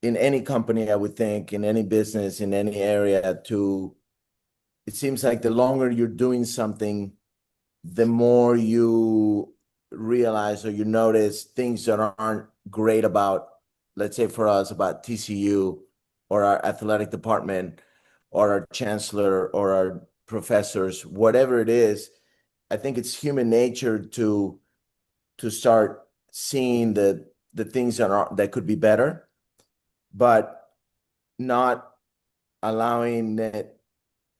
in any company, I would think, in any business, in any area, it seems like the longer you're doing something, the more you realize or you notice things that aren't great about, let's say for us, about TCU or our athletic department or our chancellor or our professors, whatever it is. I think it's human nature to start seeing the things that could be better, but not allowing it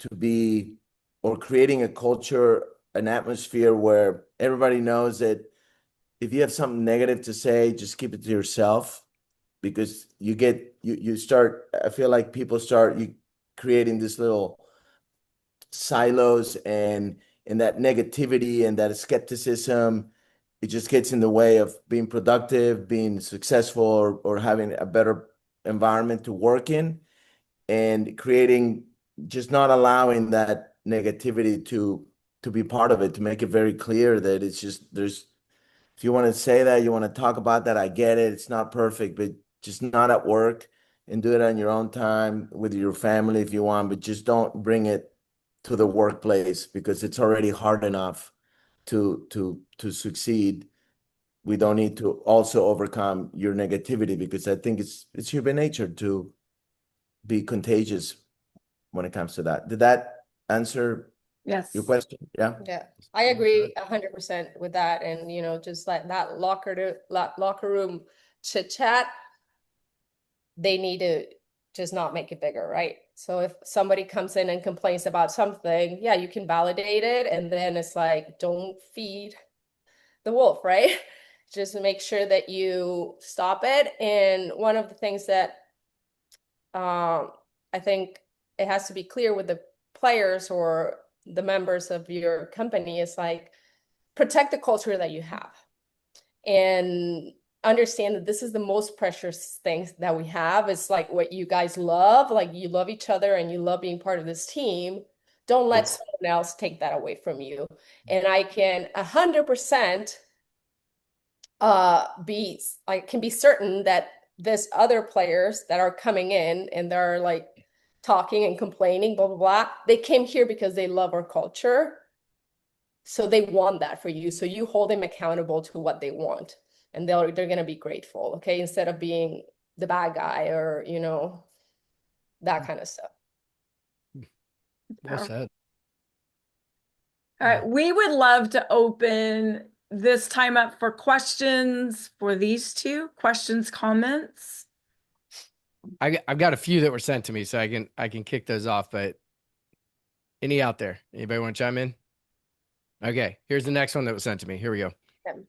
to be, or creating a culture, an atmosphere where everybody knows that if you have something negative to say, just keep it to yourself, because you start, I feel like people start creating this little silos, and that negativity and that skepticism, it just gets in the way of being productive, being successful, or having a better environment to work in, and creating, just not allowing that negativity to be part of it, to make it very clear that it's just, if you want to say that, you want to talk about that, I get it. It's not perfect, but just not at work, and do it on your own time with your family if you want, but just don't bring it to the workplace, because it's already hard enough to succeed. We don't need to also overcome your negativity, because I think it's human nature to be contagious when it comes to that. Did that answer your question? Yeah. Yeah, I agree 100% with that. And, just like that locker room chit chat, they need to just not make it bigger, right? So if somebody comes in and complains about something, yeah, you can validate it. And then it's like, don't feed the wolf, right? Just make sure that you stop it. And one of the things that I think it has to be clear with the players or the members of your company is like, protect the culture that you have, and understand that this is the most precious things that we have. It's like what you guys love, like you love each other and you love being part of this team. Don't let someone else take that away from you. And I can 100% can be certain that there's other players that are coming in and they're like talking and complaining, blah, blah, blah. They came here because they love our culture. So they want that for you. So you hold them accountable to what they want, and they're going to be grateful. Okay. Instead of being the bad guy or, that kind of stuff. Well said. All right. We would love to open this time up for questions for these two. Questions, comments? I've got a few that were sent to me, so I can kick those off. But any out there? Anybody want to chime in? Okay, here's the next one that was sent to me. Here we go. Okay.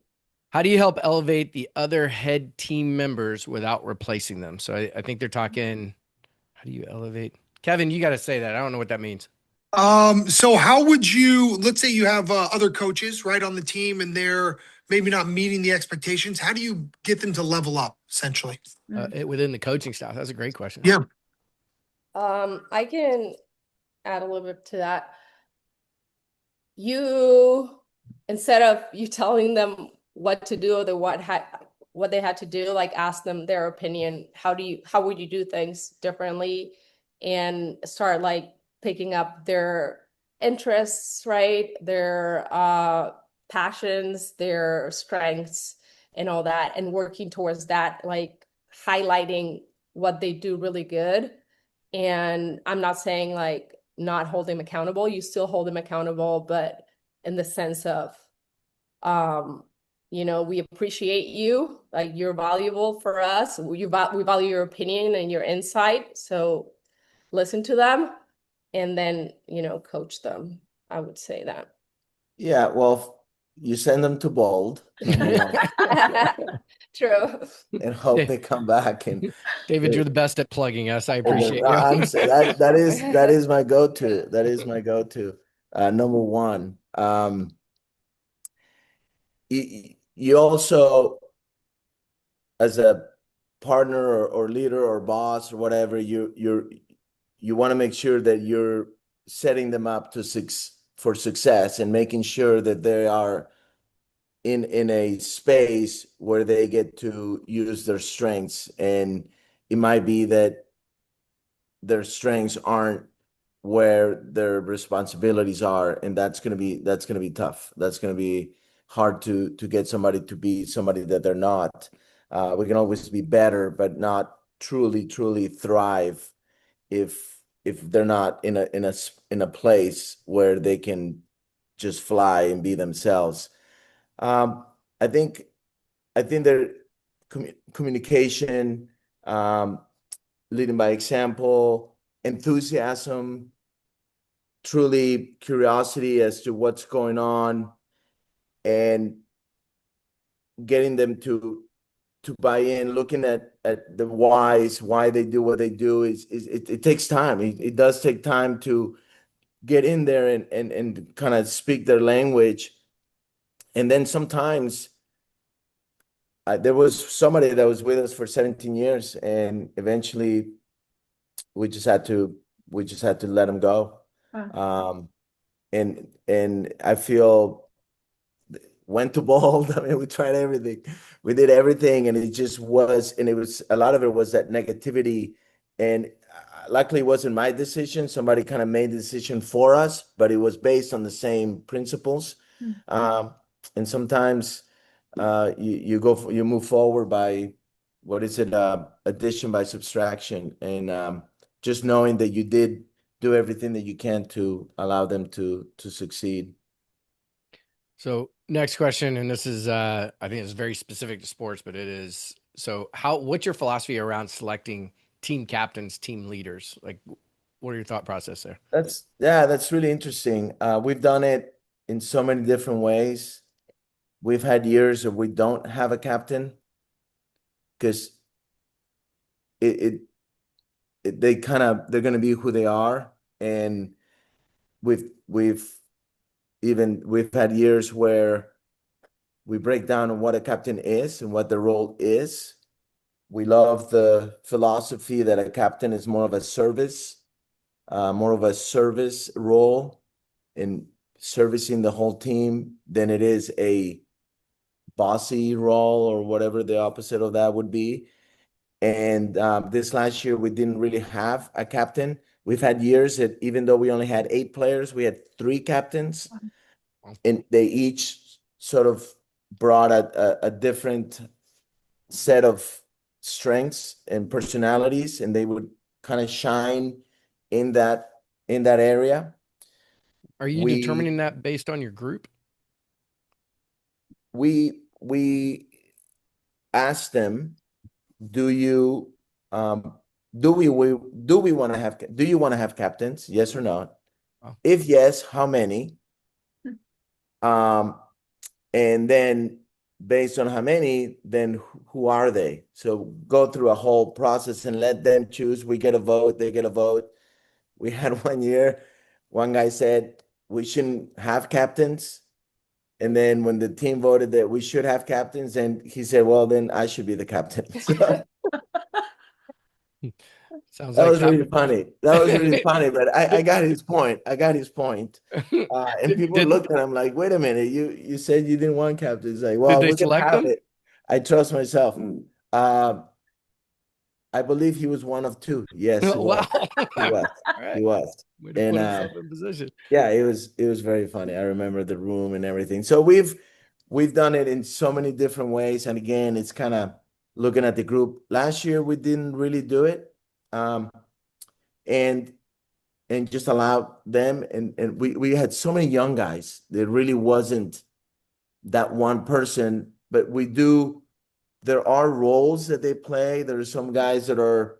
How do you help elevate the other head team members without replacing them? So I think they're talking, how do you elevate? Kevin, you got to say that. I don't know what that means. So how would you, let's say you have other coaches, right, on the team and they're maybe not meeting the expectations. How do you get them to level up essentially? Within the coaching staff? That's a great question. Yeah. I can add a little bit to that. You, instead of you telling them what to do or what they had to do, like ask them their opinion. How would you do things differently, and start like picking up their interests, right? Their passions, their strengths, and all that, and working towards that, like highlighting what they do really good. And I'm not saying like not hold them accountable. You still hold them accountable, but in the sense of, we appreciate you, like you're valuable for us. We value your opinion and your insight. So listen to them and then, coach them. I would say that. Yeah, well, you send them to Bold. True. And hope they come back. And David, you're the best at plugging us. I appreciate you. That is my go-to. That is my go-to. Number one. You also, as a partner or leader or boss or whatever, you want to make sure that you're setting them up for success and making sure that they are in a space where they get to use their strengths. And it might be that their strengths aren't where their responsibilities are, and that's gonna be tough. That's gonna be hard to get somebody to be somebody that they're not. We can always be better, but not truly thrive if they're not in a place where they can just fly and be themselves. I think their communication, leading by example, enthusiasm, truly curiosity as to what's going on, and getting them to buy in, looking at the why they do what they do it takes time. It does take time to get in there and kind of speak their language. And then sometimes there was somebody that was with us for 17 years, and eventually we just had to let him go. Wow. And I feel went to Bold. I mean, we tried everything. We did everything, and it was a lot of it was that negativity. And luckily, it wasn't my decision. Somebody kind of made the decision for us, but it was based on the same principles. And sometimes you move forward by addition by subtraction, and just knowing that you did do everything that you can to allow them to succeed. So next question, and this is I think it's very specific to sports, but it is, so what's your philosophy around selecting team captains, team leaders? Like, what are your thought process there? That's really interesting. We've done it in so many different ways. We've had years where we don't have a captain because they're going to be who they are. And we've had years where we break down on what a captain is and what the role is. We love the philosophy that a captain is more of a service role in servicing the whole team than it is a bossy role, or whatever the opposite of that would be. And this last year, we didn't really have a captain. We've had years that even though we only had 8 players, we had 3 captains, and they each sort of brought a different set of strengths and personalities, and they would kind of shine in that area. Are you determining that based on your group? we asked them, do you do we want to have do you want to have captains? Yes or no? Oh. If yes, how many? And then based on how many, then who are they? So go through a whole process and let them choose. We get a vote, they get a vote. We had one year, one guy said we shouldn't have captains. And then when the team voted that we should have captains, and he said, well, then I should be the captain. So Sounds that like was really funny. That was really funny, but I got his point. I got his point. And people Did- looked at him like, wait a minute, you said you didn't want captains. Like, Did well, they we can select have them? it. I trust myself. I believe he was one of two. Yes, he was. Wow. He was. All right. He was. Way to put himself in position. Yeah, it was very funny. I remember the room and everything. So we've done it in so many different ways. And again, it's kind of looking at the group. Last year we didn't really do it. And just allow them, and we had so many young guys. There really wasn't that one person, but there are roles that they play. There are some guys that are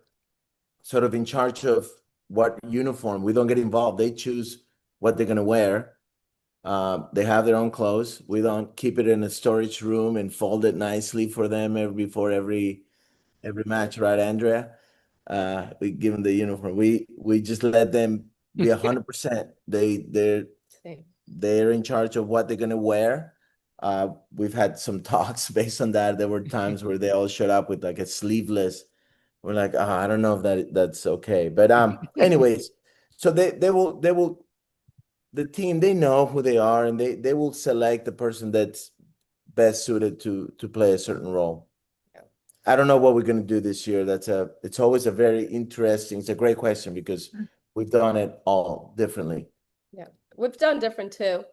sort of in charge of what uniform. We don't get involved. They choose what they're going to wear. They have their own clothes. We don't keep it in a storage room and fold it nicely for them before every match, right, Andrea? We give them the uniform. We just let them be 100%. They're in charge of what they're going to wear. We've had some talks based on that. There were times where they all showed up with like a sleeveless. We're like, I don't know if that's okay. But anyways, so they will the team, they know who they are, and they will select the person that's best suited to play a certain role. I don't know what we're going to do this year. It's always a very interesting. It's a great question because we've done it all differently. Yeah, we've done different too.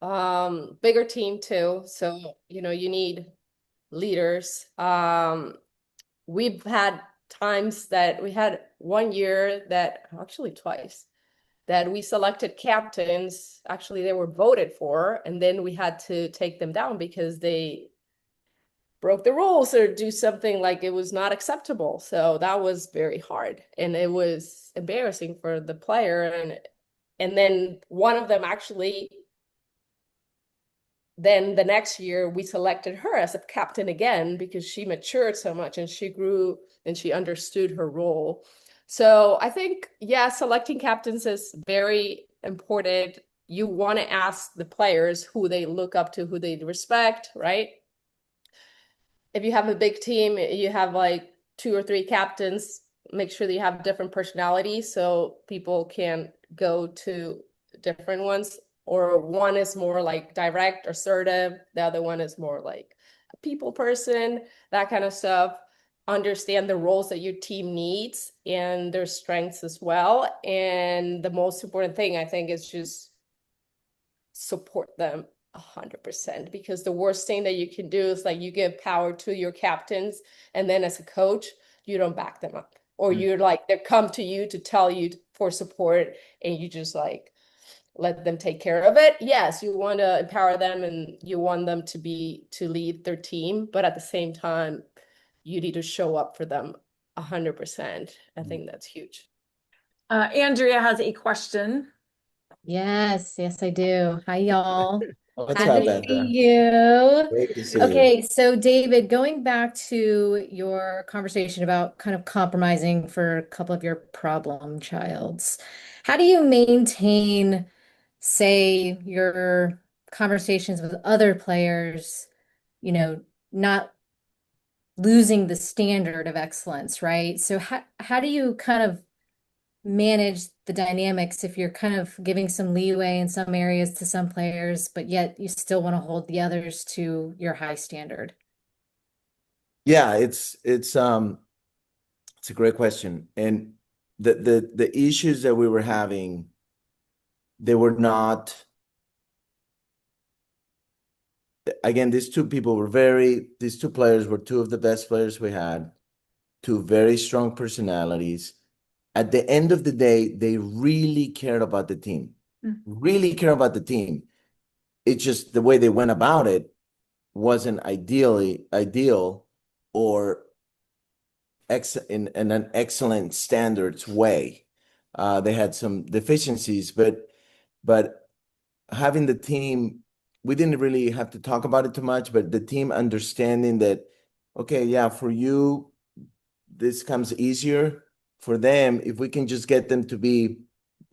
Bigger team too. So, you need leaders. We've had times that we had one year that actually twice that we selected captains. Actually, they were voted for, and then we had to take them down because they broke the rules or do something like it was not acceptable. So that was very hard, and it was embarrassing for the player. And then one of them actually, then the next year we selected her as a captain again because she matured so much and she grew and she understood her role. So I think, yeah, selecting captains is very important. You want to ask the players who they look up to, who they respect, right? If you have a big team, you have like 2 or 3 captains, make sure that you have different personalities so people can go to different ones. Or one is more like direct, assertive. The other one is more like a people person, that kind of stuff. Understand the roles that your team needs and their strengths as well. And the most important thing, I think, is just support them 100%, because the worst thing that you can do is like you give power to your captains and then as a coach, you don't back them up. Or you're like, they come to you to tell you for support and you just like, let them take care of it. Yes, you want to empower them and you want them to lead their team, but at the same time, you need to show up for them 100%. I think that's huge. Andrea has a question. Yes, I do. Hi, y'all. What's Happy up, to see Andrea? you. Great to see you. Okay, so David, going back to your conversation about kind of compromising for a couple of your problem childs, how do you maintain, say, your conversations with other players, not losing the standard of excellence, right? So how do you kind of manage the dynamics if you're kind of giving some leeway in some areas to some players, but yet you still want to hold the others to your high standard? Yeah, it's a great question. And the issues that we were having, they were not, again, these two players were 2 of the best players we had, 2 very strong personalities. At the end of the day, they really cared about the team, really care about the team. It's just the way they went about it wasn't ideal or in an excellent standards way. They had some deficiencies, but having the team, we didn't really have to talk about it too much, but the team understanding that, okay, yeah, for you, this comes easier. For them, if we can just get them to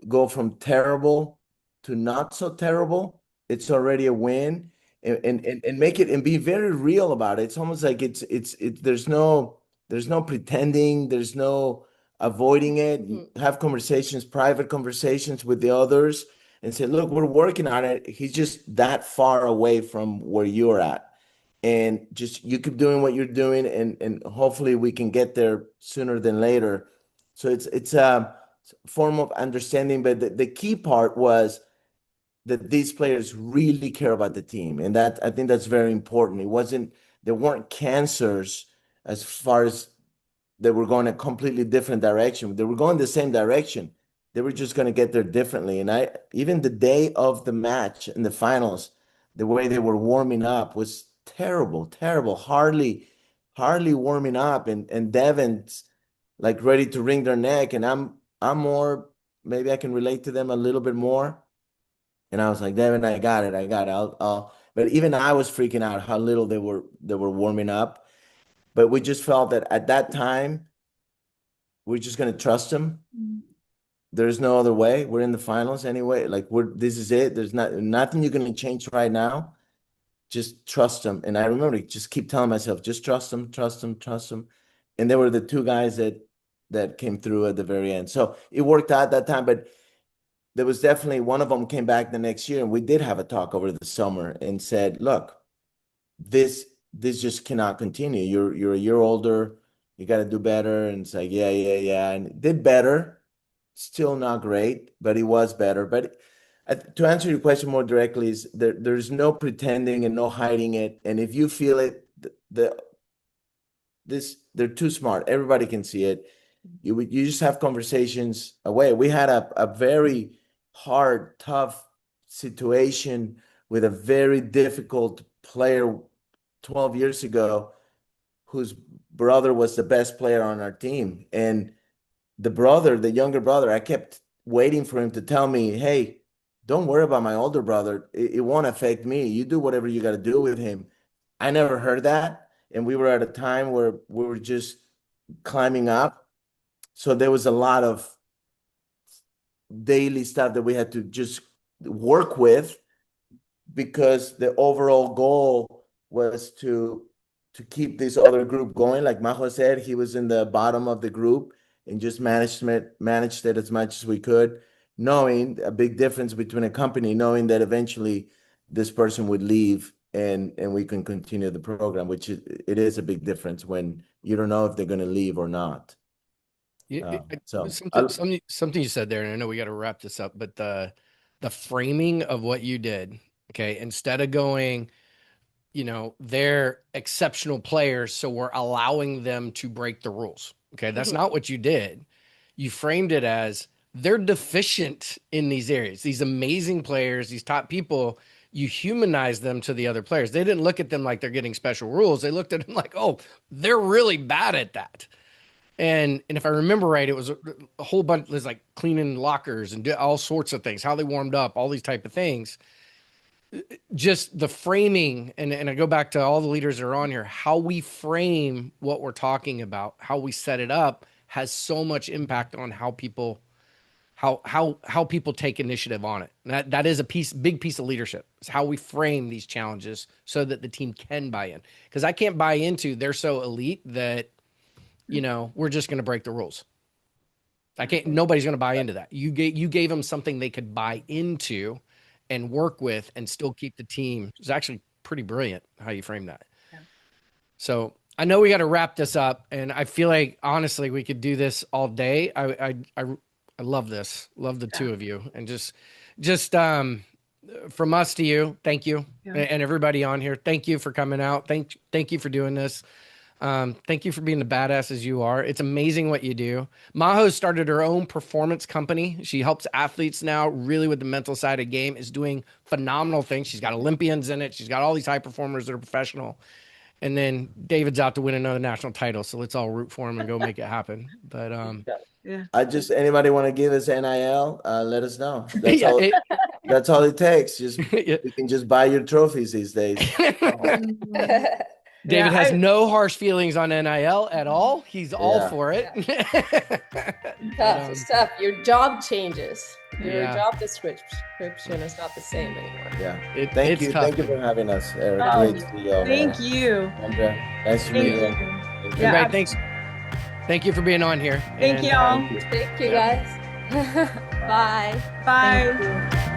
go from terrible to not so terrible, it's already a win. And make it and be very real about it. It's almost like there's no pretending, there's no avoiding it. You have conversations, private conversations with the others, and say, look, we're working on it. He's just that far away from where you're at. And just you keep doing what you're doing, and hopefully we can get there sooner than later. So it's a form of understanding, but the key part was that these players really care about the team, and that I think that's very important. There weren't cancers as far as they were going a completely different direction. They were going the same direction. They were just going to get there differently. And even the day of the match in the finals, the way they were warming up was terrible, terrible. Hardly warming up, and Devin's like ready to wring their neck, and I'm more, maybe I can relate to them a little bit more. And I was like, Devin, I got it. But even I was freaking out how little they were warming up. But we just felt that at that time, we're just going to trust them. There's no other way. We're in the finals anyway. Like this is it. There's nothing you're going to change right now. Just trust them. And I remember just keep telling myself, just trust them, trust them, trust them. And they were the two guys that came through at the very end. So it worked out that time. But there was definitely one of them came back the next year, and we did have a talk over the summer and said, look, this just cannot continue. You're a year older. You got to do better. And it's like, yeah. And it did better. Still not great, but it was better. But to answer your question more directly, is there's no pretending and no hiding it. And if you feel it, they're too smart. Everybody can see it. You just have conversations away. We had a very hard, tough situation with a very difficult player 12 years ago whose brother was the best player on our team. And the younger brother, I kept waiting for him to tell me, hey, don't worry about my older brother. It won't affect me. You do whatever you got to do with him. I never heard that. And we were at a time where we were just climbing up. So there was a lot of daily stuff that we had to just work with, because the overall goal was to keep this other group going. Like Majo said, he was in the bottom of the group and just managed it as much as we could, knowing a big difference between a company, knowing that eventually this person would leave and we can continue the program, which it is a big difference when you don't know if they're going to leave or not. Something you said there, and I know we got to wrap this up, but the framing of what you did, okay, instead of going, they're exceptional players, so we're allowing them to break the rules. Okay, that's not what you did. You framed it as they're deficient in these areas, these amazing players, these top people. You humanize them to the other players. They didn't look at them like they're getting special rules. They looked at them like, oh, they're really bad at that. And if I remember right, it was a whole bunch. There's like cleaning lockers and all sorts of things, how they warmed up, all these type of things. Just the framing, and I go back to all the leaders that are on here, how we frame what we're talking about, how we set it up has so much impact on how people take initiative on it. And that is big piece of leadership. It's how we frame these challenges so that the team can buy in. Because I can't buy into they're so elite that we're just going to break the rules. Nobody's going to buy into that. You gave them something they could buy into and work with and still keep the team. It's actually pretty brilliant how you frame that. Yeah. So I know we got to wrap this up, and I feel like honestly we could do this all day. I love this. Love the two of you, and just from us to you, thank you, and everybody on here. Thank you for coming out. Thank you for doing this. Thank you for being the badass as you are. It's amazing what you do. Majo started her own performance company. She helps athletes now really with the mental side of game, is doing phenomenal things. She's got Olympians in it. She's got all these high performers that are professional. And then David's out to win another national title. So let's all root for him and go make it happen. But Yeah. Anybody want to give us NIL? Let us know. That's yeah, all. That's all it takes. Just Yeah. you can just buy your trophies these days. David Yeah, has no harsh feelings on NIL at all. He's all Yeah. for it. Tough, it's tough. Your job changes. Your Yeah. job description is not the same anymore. Yeah. it's Thank you. tough. Thank you for having us, Eric. Oh, Great to see you. Thank you. Andrea, nice to Thank meet you. you. Thank you. Yeah, Right, thanks. Thank you for being on here. Thank And, y'all. Thank you, guys. Bye. Bye. Thank you.